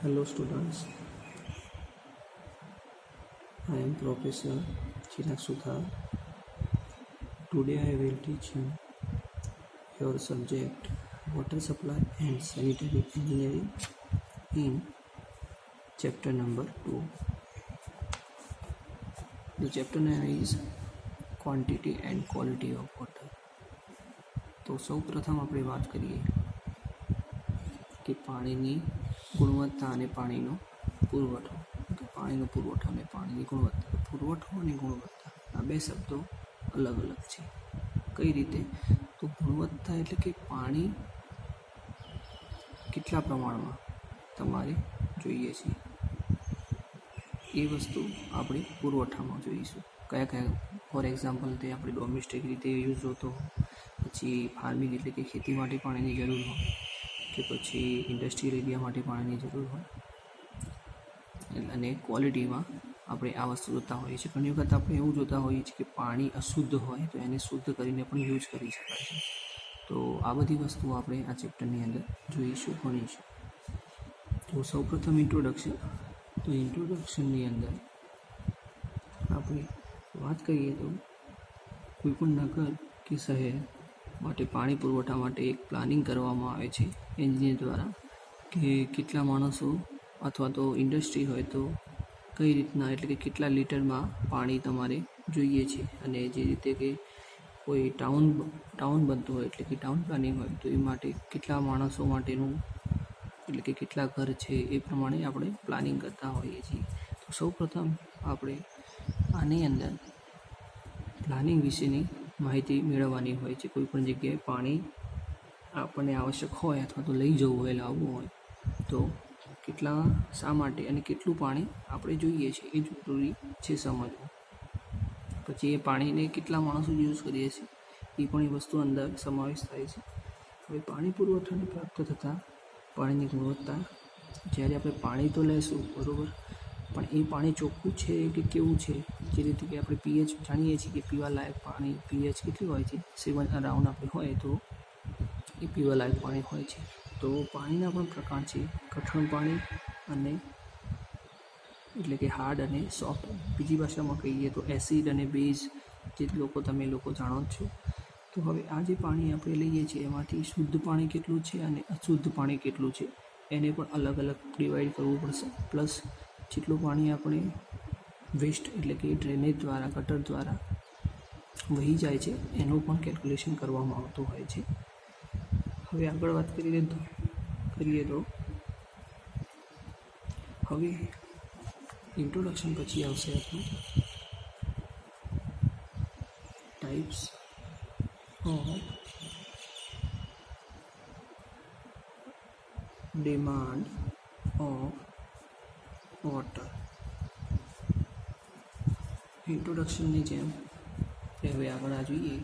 Hello students, I am Professor Chirag Suthar. Today I will teach you your subject Water Supply and Sanitary Engineering in chapter number 2. The chapter name is Quantity and Quality of Water. તો સૌ પ્રથમ આપણે વાત કરીએ કે પાણીની ગુણવત્તા અને પાણીનો પુરવઠો. તો પાણીનો પુરવઠો અને પાણીની ગુણવત્તા. પુરવઠો અને ગુણવત્તા આ બે શબ્દો અલગ અલગ છે. કઈ રીતે? તો ગુણવત્તા એટલે કે પાણી કેટલા પ્રમાણમાં તમારે જોઈએ છે એ વસ્તુ આપણે પુરવઠામાં જોઈશું. કયા કયા, ફોર એક્ઝામ્પલ તે આપણે ડોમેસ્ટિક રીતે યુઝ હોતો, પછી ફાર્મિંગ એટલે કે ખેતી માટે પાણીની જરૂર હોય, કે પછી ઇન્ડસ્ટ્રીયલ એરિયા માટે પાણીની જરૂર હોય. અને ક્વોલિટીમાં આપણે આ વસ્તુ જોતા હોઈએ છીએ. ઘણી વખત આપણે એવું જોતા હોઈએ છીએ કે પાણી અશુદ્ધ હોય તો એને શુદ્ધ કરીને પણ યુઝ કરી શકાય છે. તો આ બધી વસ્તુઓ આપણે આ ચેપ્ટરની અંદર જોઈશું, ભણીશું. તો સૌપ્રથમ ઇન્ટ્રોડક્શન. તો ઇન્ટ્રોડક્શનની અંદર આપણે વાત કરીએ તો કોઈપણ નગર કે શહેર માટે પાણી પુરવઠા માટે એક પ્લાનિંગ કરવામાં આવે છે એન્જિનિયર દ્વારા, કે કેટલા માણસો અથવા તો ઇન્ડસ્ટ્રી હોય તો કઈ રીતના, એટલે કે કેટલા લીટરમાં પાણી તમારે જોઈએ છે. અને જે રીતે કે કોઈ ટાઉન બનતું હોય, એટલે કે ટાઉન પ્લાનિંગ હોય તો એ માટે કેટલા માણસો માટેનું, એટલે કે કેટલા ઘર છે એ પ્રમાણે આપણે પ્લાનિંગ કરતા હોઈએ છીએ. તો સૌપ્રથમ આપણે આની અંદર પ્લાનિંગ વિશેની માહિતી મેળવવાની હોય છે. કોઈપણ જગ્યાએ પાણી આપણને આવશ્યક હોય અથવા તો લઈ જવું હોય, લાવવું હોય તો કેટલા, શા માટે અને કેટલું પાણી આપણે જોઈએ છે એ જરૂરી છે સમજવું. પછી એ પાણીને કેટલા માણસો યુઝ કરીએ છીએ એ પણ એ વસ્તુ અંદર સમાવેશ થાય છે. હવે પાણી પુરવઠાને પ્રાપ્ત થતાં પાણીની ગુણવત્તા. જ્યારે આપણે પાણી તો લેશું બરાબર, પણ એ પાણી ચોખ્ખું છે કે કેવું છે. જે રીતે કે આપણે પીએચ જાણીએ છીએ કે પીવા લાયક પાણી પીએચ કેટલી હોય છે, 7 અરાઉન્ડ આપણે હોય તો એ પીવા લાયક પાણી હોય છે. તો પાણીના પણ પ્રકાર છે, કઠણ પાણી અને એટલે કે હાર્ડ અને સોફ્ટ. બીજી ભાષામાં કહીએ તો એસિડ અને બેઝ, જે તમે લોકો જાણો જ છો. તો હવે આ જે પાણી આપણે લઈએ છીએ એમાંથી શુદ્ધ પાણી કેટલું છે અને અશુદ્ધ પાણી કેટલું છે એને પણ અલગ અલગ ડિવાઈડ કરવું પડશે. પ્લસ જેટલું પાણી આપણે વેસ્ટ એટલે કે ડ્રેનેજ દ્વારા, ગટર દ્વારા વહી જાય છે એનું પણ કેલ્ક્યુલેશન કરવામાં આવતું હોય છે. હવે આગળ વાત કરીએ તો હવે ઇન્ટ્રોડક્શન પછી આવશે આપણું types of demand of water. ઇન્ટ્રોડક્શનની જેમ હવે આગળ આ જોઈએ,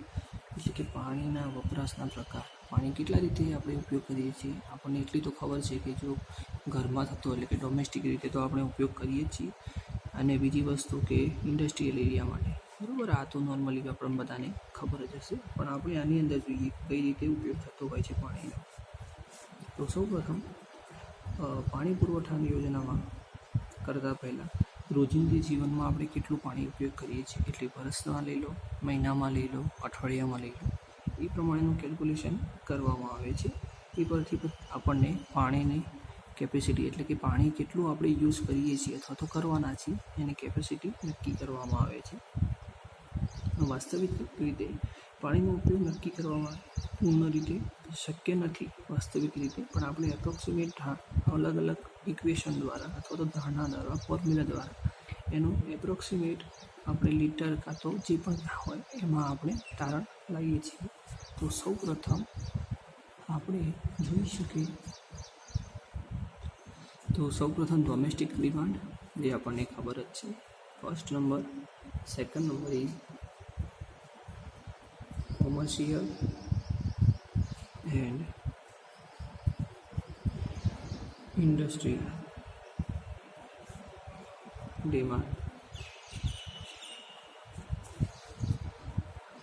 એટલે કે પાણીના વપરાશના પ્રકાર. પાણી કેટલા રીતે આપણે ઉપયોગ કરીએ છીએ આપણને એટલી તો ખબર છે કે જો ઘરમાં થતો, એટલે કે ડોમેસ્ટિક રીતે તો આપણે ઉપયોગ કરીએ જ છીએ. અને બીજી વસ્તુ કે ઇન્ડસ્ટ્રીયલ એરિયા માટે, બરાબર, આ તો નોર્મલી આપણને બધાને ખબર જ હશે. પણ આપણે આની અંદર જોઈએ કઈ રીતે ઉપયોગ થતો હોય છે પાણીનો. તો સૌપ્રથમ પાણી પુરવઠાની યોજનામાં કરતાં પહેલાં રોજિંદી જીવનમાં આપણે કેટલું પાણી ઉપયોગ કરીએ છીએ, એટલે વર્ષમાં લઈ લો, મહિનામાં લઈ લો, અઠવાડિયામાં લઈ લો, એ પ્રમાણેનું કેલ્ક્યુલેશન કરવામાં આવે છે. એ પરથી આપણને પાણીની કેપેસિટી, એટલે કે પાણી કેટલું આપણે યુઝ કરીએ છીએ અથવા તો કરવાના છીએ એની કેપેસિટી નક્કી કરવામાં આવે છે. વાસ્તવિક રીતે પાણીનો ઉપયોગ નક્કી કરવામાં પૂર્ણ રીતે શક્ય નથી વાસ્તવિક રીતે, પણ આપણે એપ્રોક્સિમેટ અલગ અલગ ઇક્વેશન દ્વારા અથવા તો ધારણા દ્વારા, ફોર્મ્યુલા દ્વારા એનું એપ્રોક્સિમેટ આપણે લીટર કાં તો જે પણ હોય એમાં આપણે તારણ લાવીએ છીએ. તો સૌપ્રથમ આપણે જોઈશું કે ડોમેસ્ટિક ડિમાન્ડ, જે આપણને ખબર જ છે, first number. Second number is commercial and industry demand.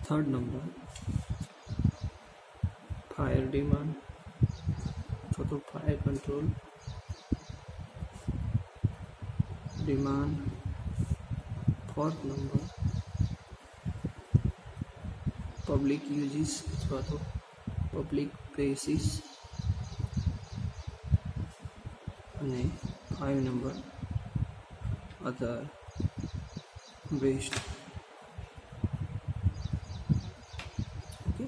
Third number fire demand અથવા તો fire control demand. Fourth number public uses અથવા તો પબ્લિક પ્લેસીસ. અને 5 નંબર અધર વેસ્ટ. ઓકે,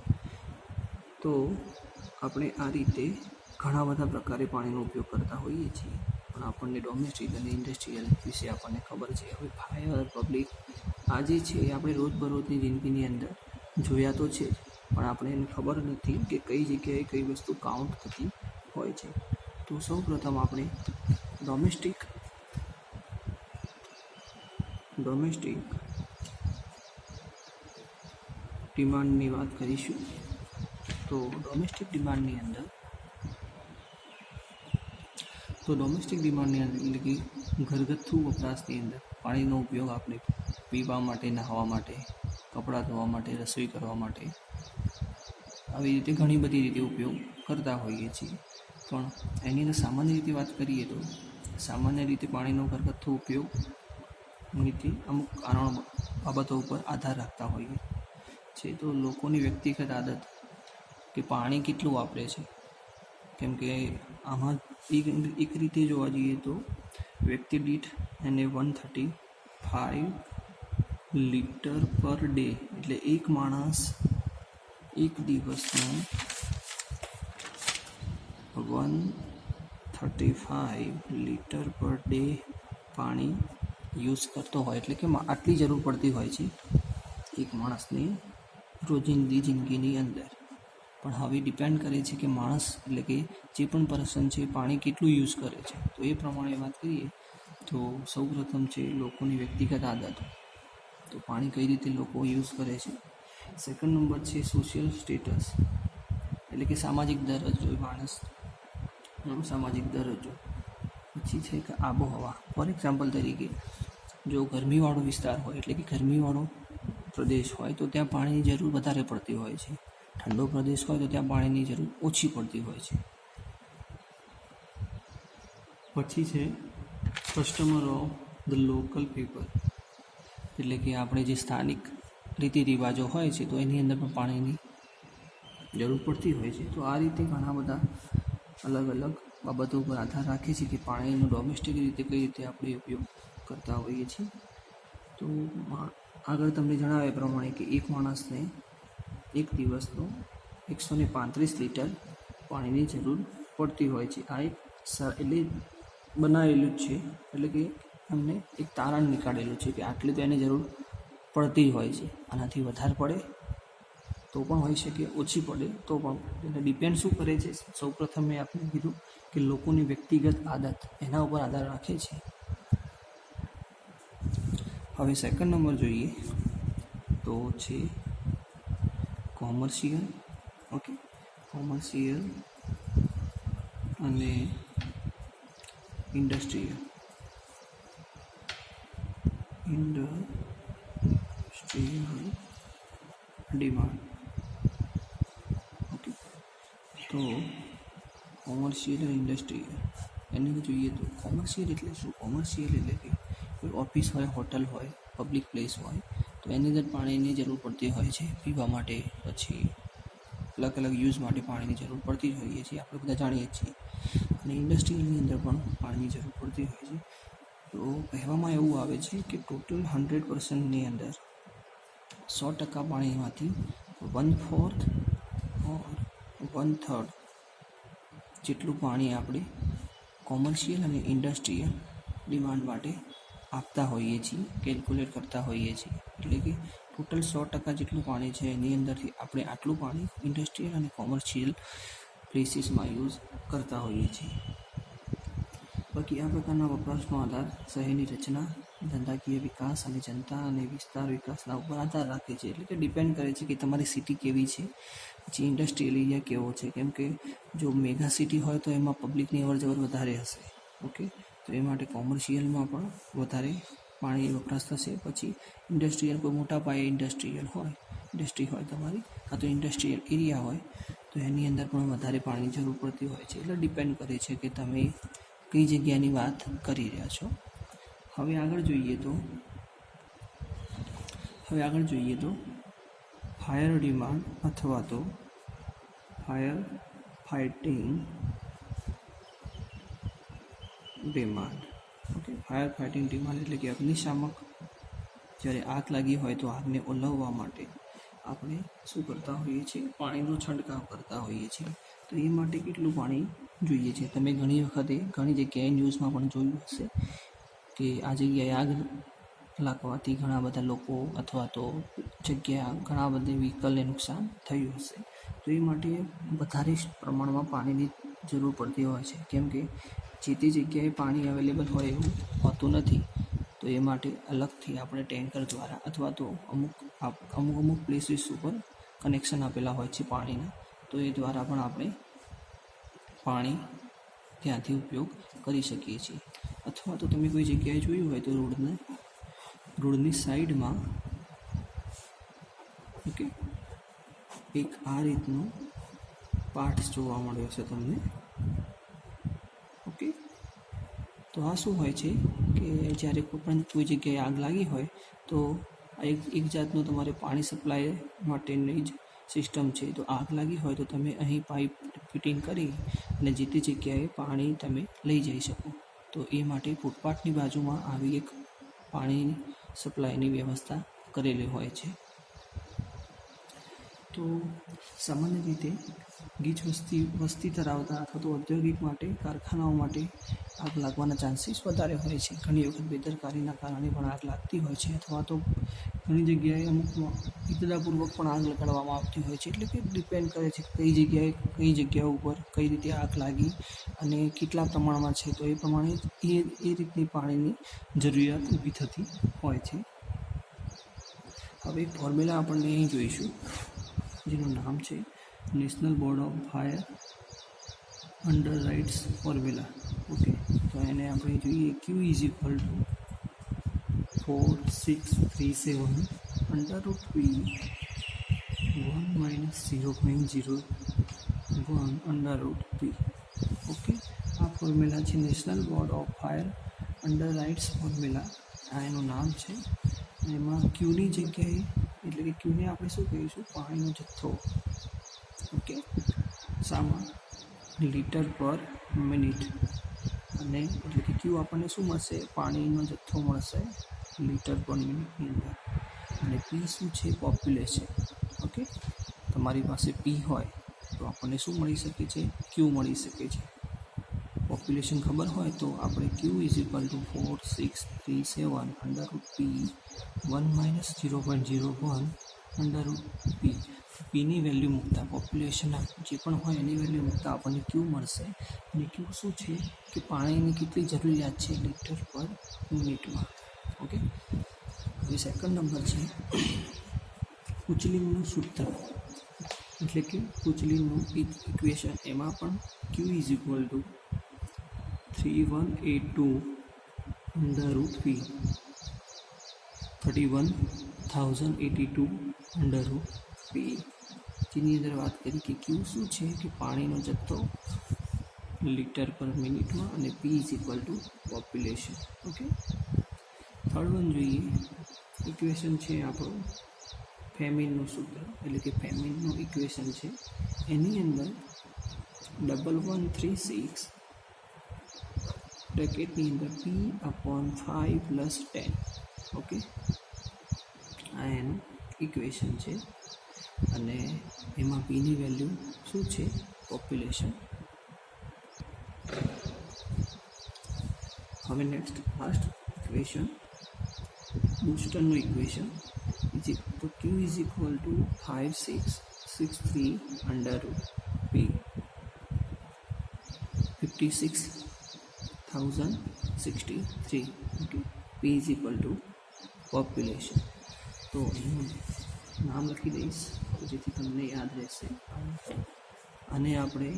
તો આપણે આ રીતે ઘણા બધા પ્રકારે પાણીનો ઉપયોગ કરતા હોઈએ છીએ, પણ આપણને ડોમેસ્ટિક અને ઇન્ડસ્ટ્રીયલ વિશે આપણને ખબર છે. હવે ફાયર, પબ્લિક આ જે છે એ આપણે રોજબરોજની જિંદગીની અંદર જોયા તો છે જ, પણ આપણે એને ખબર નથી કે કઈ જગ્યાએ કઈ વસ્તુ કાઉન્ટ થતી હોય છે. તો સૌ પ્રથમ આપણે ડોમેસ્ટિક ડિમાન્ડની વાત કરીશું. તો ડોમેસ્ટિક ડિમાન્ડની અંદર એટલે કે ઘરગથ્થુ વપરાશની અંદર પાણીનો ઉપયોગ આપણે પીવા માટે, નહાવા માટે, કપડાં ધોવા માટે, રસોઈ કરવા માટે આવી રીતે ઘણી બધી રીતે ઉપયોગ કરતા હોઈએ છીએ. પણ એની અંદર સામાન્ય રીતે વાત કરીએ તો સામાન્ય રીતે પાણીનો ઘરગથ્થુ ઉપયોગ નીતિ અમુક કારણો બાબતો ઉપર આધાર રાખતા હોઈએ છે. તો લોકોની વ્યક્તિગત આદત કે પાણી કેટલું વાપરે છે, કેમ કે આમાં એક રીતે જોવા જઈએ તો વ્યક્તિ દીઠ એને 135 લીટર પર ડે, એટલે એક માણસ એક દિવસનું 135 લીટર પર ડે પાણી યુઝ કરતો હોય, એટલે કે આટલી જરૂર પડતી હોય છે એક માણસને રોજિંદી જિંદગીની અંદર. પણ હવે ડિપેન્ડ કરે છે કે માણસ એટલે કે જે પણ પર્સન છે પાણી કેટલું યુઝ કરે છે. તો એ પ્રમાણે વાત કરીએ તો સૌપ્રથમ છે લોકોની વ્યક્તિગત આદત, તો પાણી કઈ રીતે લોકો યુઝ કરે છે. સેકન્ડ નંબર છે સોશિયલ સ્ટેટસ, એટલે કે સામાજિક દરજ્જો, માણસનો સામાજિક દરજ્જો. પછી છે કે આબોહવા. ફોર એક્ઝામ્પલ તરીકે જો ગરમીવાળો વિસ્તાર હોય, એટલે કે ગરમીવાળો પ્રદેશ હોય તો ત્યાં પાણીની જરૂર વધારે પડતી હોય છે. ઠંડો પ્રદેશ હોય તો ત્યાં પાણીની જરૂર ઓછી પડતી હોય છે. પછી છે customer of the local people, એટલે કે આપણે જે સ્થાનિક રીતિ રિવાજો હોય છે તો એની અંદર પણ પાણીની જરૂર પડતી હોય છે. તો આ રીતે ઘણા બધા અલગ અલગ બાબતો પર આધાર રાખે છે કે પાણીનો ડોમેસ્ટિક રીતે કઈ રીતે આપણે ઉપયોગ કરતા હોઈએ છીએ. તો આગળ તમને જણાવ્યા પ્રમાણે કે એક માણસને એક દિવસનો 135 લીટર પાણીની જરૂર પડતી હોય છે. આ એક એટલે બનાવેલું જ છે, એટલે કે અમને એક તારણ નીકાળેલું છે કે આટલી તો એને જરૂર પડતી હોય છે. આનાથી વધારે પડે તો પણ હોઈ શકે, ઓછી પડે તો પણ. એટલે ડિપેન્ડ શું કરે છે, સૌપ્રથમ મેં આપણે કીધું કે લોકોની વ્યક્તિગત આદત એના ઉપર આધાર રાખે છે. હવે સેકન્ડ નંબર જોઈએ તો છે કોમર્શિયલ. ઓકે, કોમર્શિયલ અને ઇન્ડસ્ટ્રીયલ ડિમાન્ડ. ઓકે, તો કોમર્શિયલ અને ઇન્ડસ્ટ્રીયલ એને જોઈએ તો કોમર્શિયલ એટલે શું? કોમર્શિયલ એટલે કે કોઈ ઓફિસ હોય, હોટલ હોય, પબ્લિક પ્લેસ હોય તો એની અંદર પાણીની જરૂર પડતી હોય છે પીવા માટે, પછી અલગ અલગ યુઝ માટે પાણીની જરૂર પડતી જ હોઈએ છીએ, આપણે બધા જાણીએ છીએ. અને ઇન્ડસ્ટ્રીયલની અંદર પણ પાણીની જરૂર પડતી હોય છે. તો કહેવામાં એવું આવે છે કે ટોટલ 100%ની અંદર 100% પાણીમાંથી 1/4 ઓર 1/3 જેટલું પાણી આપણે કોમર્શિયલ અને ઇન્ડસ્ટ્રીયલ ડિમાન્ડ માટે આપતા હોઈએ છીએ, કેલ્ક્યુલેટ કરતા હોઈએ છીએ. એટલે કે ટોટલ 100% જેટલું પાણી છે એની અંદરથી આપણે આટલું પાણી ઇન્ડસ્ટ્રીયલ અને કોમર્શિયલ પ્લેસીસમાં યુઝ કરતા હોઈએ છીએ. બાકી આ પ્રકારના વપરાશનો આધાર શહેરની રચના, ધંધાકીય વિકાસ અને જનતા અને વિસ્તાર વિકાસના ઉપર આધાર રાખે છે. એટલે કે ડિપેન્ડ કરે છે કે તમારી સિટી કેવી છે, પછી ઇન્ડસ્ટ્રીયલ એરિયા કેવો છે. કેમ કે જો મેગા સિટી હોય તો એમાં પબ્લિકની અવરજવર વધારે હશે. ઓકે, તો એ માટે કોમર્શિયલમાં પણ વધારે પાણી વપરાશ થશે. પછી ઇન્ડસ્ટ્રીયલ, કોઈ મોટા પાયે ઇન્ડસ્ટ્રી હોય તમારી, કાં તો ઇન્ડસ્ટ્રીયલ એરિયા હોય તો એની અંદર પણ વધારે પાણીની જરૂર પડતી હોય છે. એટલે ડિપેન્ડ કરે છે કે તમે કઈ જગ્યાની વાત કરી રહ્યા છો. હવે આગળ જોઈએ તો ફાયર ડિમાન્ડ અથવા તો fire fighting demand. Okay, fire fighting demand એટલે કે અગ્નિશામક જ્યારે આગ લાગી હોય તો આગને ઓલવવા માટે આપણે શું કરતા હોઈએ છીએ? પાણીનો છંટકાવ કરતા હોઈએ છીએ. તો એ માટે કેટલું પાણી જોઈએ છે? તમે ઘણી વખતે ઘણી જગ્યાએ ન્યૂઝમાં પણ જોયું હશે કે આ જગ્યાએ આગ લાગવાથી ઘણા બધા લોકો અથવા તો ઘણા બધા વ્હીકલને નુકસાન થયું હશે. તો એ માટે વધારે પ્રમાણમાં પાણીની જરૂર પડતી હોય છે, કેમ કે જે તે જગ્યાએ પાણી અવેલેબલ હોય એવું હોતું નથી. તો એ માટે અલગથી આપણે ટેન્કર દ્વારા અથવા તો અમુક પ્લેસીસ ઉપર કનેક્શન આપેલા હોય છે પાણીના, તો એ દ્વારા પણ આપણે પાણી ત્યાંથી ઉપયોગ કરી શકીએ છીએ. અથવા તો તમે કોઈ જગ્યાએ જોયું હોય તો રોડની સાઈડમાં ઓકે એક આ રીતનો પાર્ટ્સ જોવા મળ્યો છે તમને. ઓકે, તો આ શું હોય છે કે જ્યારે કોઈ જગ્યાએ આગ લાગી હોય તો એક જાતનું તમારે પાણી સપ્લાય માટેની જ સિસ્ટમ છે. તો આગ લાગી હોય તો તમે અહીં પાઇપ ફિટિંગ કરી અને જે તે જગ્યાએ પાણી તમે લઈ જઈ શકો. તો એ માટે ફૂટપાથની બાજુમાં આવી એક પાણી સપ્લાયની વ્યવસ્થા કરેલી હોય છે. તો સામાન્ય રીતે ગીચ વસ્તી ધરાવતા અથવા તો ઔદ્યોગિક માટે કારખાનાઓ માટે આગ લાગવાના ચાન્સીસ વધારે હોય છે. ઘણી વખત બેદરકારીના કારણે પણ આગ લાગતી હોય છે, અથવા તો ઘણી જગ્યાએ અમુકમાં ઇરાદાપૂર્વક પણ આગ લગાડવામાં આવતી હોય છે. એટલે કે ડિપેન્ડ કરે છે કઈ જગ્યા ઉપર કઈ રીતે આગ લાગી અને કેટલા પ્રમાણમાં છે. તો એ પ્રમાણે એ રીતની પાણીની જરૂરિયાત ઊભી થતી હોય છે. હવે એક ફોર્મ્યુલા આપણને અહીં જોઈશું જેનું નામ છે national board of fire underwriters formula. Okay, તો એને આપણે જોઈએ Q = 4637 √P 1 - 0.01 √P. ઓકે, આ ફોર્મ્યુલા છે national board of fire underwriters formula. આ એનું નામ છે. એમાં ક્યુની જગ્યાએ એટલે કે ક્યુને આપણે શું કહીશું? પાણીનો જથ્થો. ઓકે, સામા લીટર પર મિનિટ. અને એટલે કે ક્યુ આપણને શું મળશે? પાણીનો જથ્થો મળશે લીટર પર મિનિટની અંદર. અને પી શું છે? પોપ્યુલેશન. ઓકે, તમારી પાસે પી હોય તો આપણને શું મળી શકે છે? ક્યુ મળી શકે છે. પોપ્યુલેશન ખબર હોય તો આપણે Q = 4637 √P 1 - 0.01 √P. પીની વેલ્યુ મૂકતા પોપ્યુલેશન જે પણ હોય એની વેલ્યુ મૂકતા આપણને ક્યુ મળશે. અને ક્યુ શું છે કે પાણીની કેટલી જરૂરિયાત છે લીટર પર મિનિટમાં. ઓકે, હવે સેકન્ડ નંબર છે કુચલિનનું સૂત્ર એટલે કે કુચલિનનું ઇક્વેશન. એમાં પણ Q = 3182 √P 31082 √P. જેની અંદર વાત કરી કે Q શું છે કે પાણીનો જથ્થો લીટર પર મિનિટમાં અને P = population. Okay, third one જોઈએ. ઇક્વેશન છે આપણું ફેમિનનું સૂત્ર એટલે કે ફેમિનનું ઇક્વેશન છે. એની અંદર 1136 બ્રેકેટની અંદર P/5 + 10. ઓકે, આ એનું ઇક્વેશન છે. અને એમાં પીની વેલ્યુ શું છે? પોપ્યુલેશન. હવે નેક્સ્ટ લાસ્ટ ઇક્વેશન બૂસ્ટરનું ઇક્વેશન. તો Q = 5663 √P 56063. Okay, P = population. તો એનું નામ લખી દઈશ તો જેથી તમને યાદ રહેશે. અને આપણે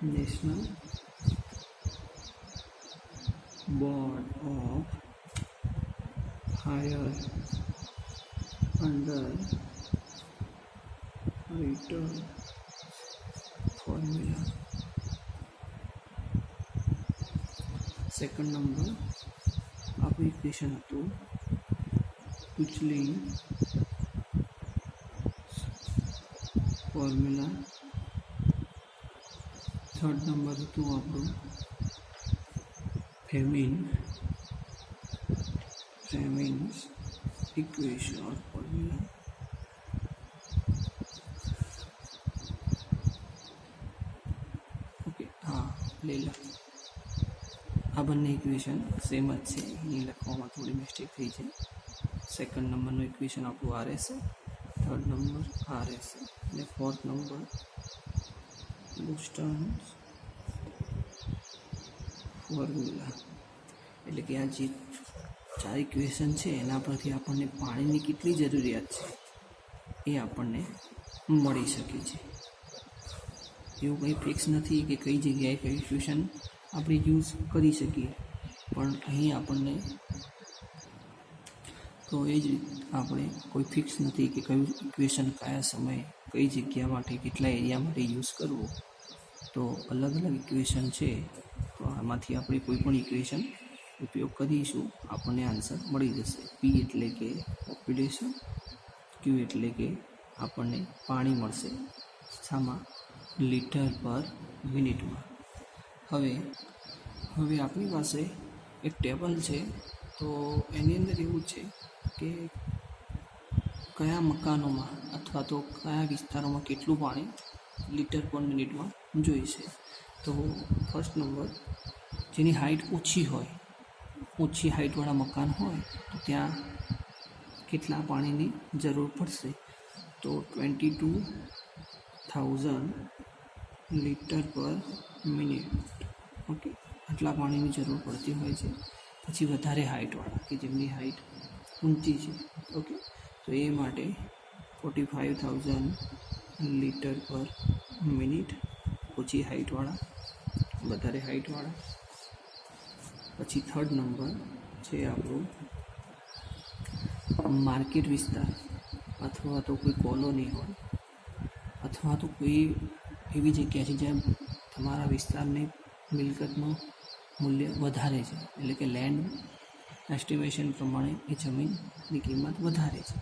national board of fire underwriters formula second number આપણું ઇક્વેશન હતું ઉચલી ફોર્મ્યુલા. થર્ડ નંબર હતું આપણું ફેમિન્સ ઇક્વેશન ઓર ફોર્મ્યુલા. ઓકે, હા લઈ લો. આ બંને ઇક્વેશન સેમ જ છે, અહીં લખવામાં થોડી મિસ્ટેક થઈ છે. સેકન્ડ નંબરનું ઇક્વેશન આપણું આર રહેશે, થર્ડ નંબર આર રહેશે, અને ફોર્થ નંબર લુસ્ટન્સ ફોર્મ્યુલા. એટલે કે આ જે 4 ઇક્વેશન છે એના પરથી આપણને પાણીની કેટલી જરૂરિયાત છે એ આપણને મળી શકે છે. એવું કંઈ ફિક્સ નથી કે કઈ જગ્યાએ કઈ ઇક્વેશન આપણે યુઝ કરી શકીએ, પણ અહીં આપણને તો એ જ આપણે કોઈ ફિક્સ નથી કે કયું ઇક્વેશન કયા સમયે કઈ જગ્યા માટે કેટલા એરિયા માટે યુઝ કરવું. તો અલગ અલગ ઇક્વેશન છે, તો આમાંથી આપણે કોઈ પણ ઇક્વેશન ઉપયોગ કરીશું, આપણને આન્સર મળી જશે. પી એટલે કે પોપ્યુલેશન, ક્યુ એટલે કે આપણને પાણી મળશે, શામાં? લીટર પર મિનિટમાં. હવે આપણી પાસે એક ટેબલ છે, તો એની અંદર એવું છે કે કયા મકાનોમાં અથવા તો કયા વિસ્તારોમાં કેટલું પાણી લીટર પર મિનિટમાં જોઈશે. તો ફર્સ્ટ નંબર, જેની હાઇટ ઓછી હોય, ઓછી હાઇટવાળા મકાન હોય તો ત્યાં કેટલા પાણીની જરૂર પડશે? તો 22,000 લીટર પર મિનિટ. ઓકે, આટલા પાણીની જરૂર પડતી હોય છે. પછી વધારે હાઇટવાળા કે જેમની હાઇટ ઊંચી છે, ઓકે, તો એ માટે 45,000 લીટર પર મિનિટ. ઓછી હાઇટવાળા, વધારે હાઇટવાળા. પછી થર્ડ નંબર છે આપણું માર્કેટ વિસ્તાર, અથવા તો કોઈ કોલોની હોય, અથવા તો કોઈ એવી જગ્યા છે જ્યાં તમારા વિસ્તારની મિલકતનું મૂલ્ય વધારે છે, એટલે કે લેન્ડ એસ્ટિમેશન પ્રમાણે એ જમીનની કિંમત વધારે છે.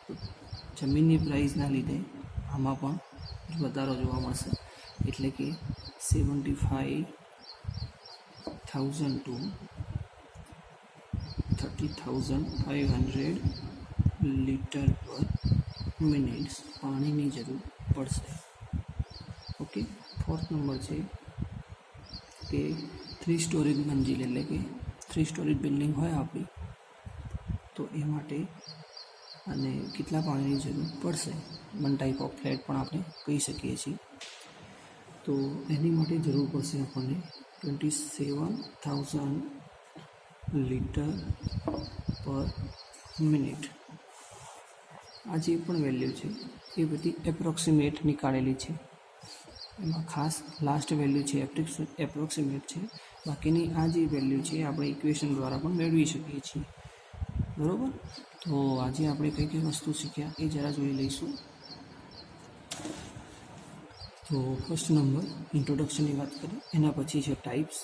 તો જમીનની પ્રાઇસના લીધે આમાં પણ વધારો જોવા મળશે, એટલે કે 75,000 to 30,500 લીટર પર મિનિટ પાણીની જરૂર પડશે. ઓકે, ફોર્થ નંબર છે કે 3 સ્ટોરેજ મંજિલ, એટલે કે 3 સ્ટોરેજ બિલ્ડિંગ હોય આપણી, તો એ માટે અને કેટલા પાણીની જરૂર પડશે? 1 ટાઈપ ઓફ ફ્લેટ પણ આપણે કહી શકીએ છીએ. તો એની માટે જરૂર પડશે આપણને 27,000 લીટર પર મિનિટ. આ જે પણ વેલ્યુ છે એ બધી એપ્રોક્સિમેટ નીકાળેલી છે, એમાં ખાસ લાસ્ટ વેલ્યુ છે એપ્રોક્સિમેટ છે. બાકીની આ જે વેલ્યુ છે આપણે ઇક્વેશન દ્વારા પણ મેળવી શકીએ છીએ, બરાબર. તો આજે આપણે કઈ કઈ વસ્તુ શીખ્યા એ જરા જોઈ લઈશું. તો ફર્સ્ટ નંબર ઇન્ટ્રોડક્શનની વાત કરીએ, એના પછી છે ટાઈપ્સ,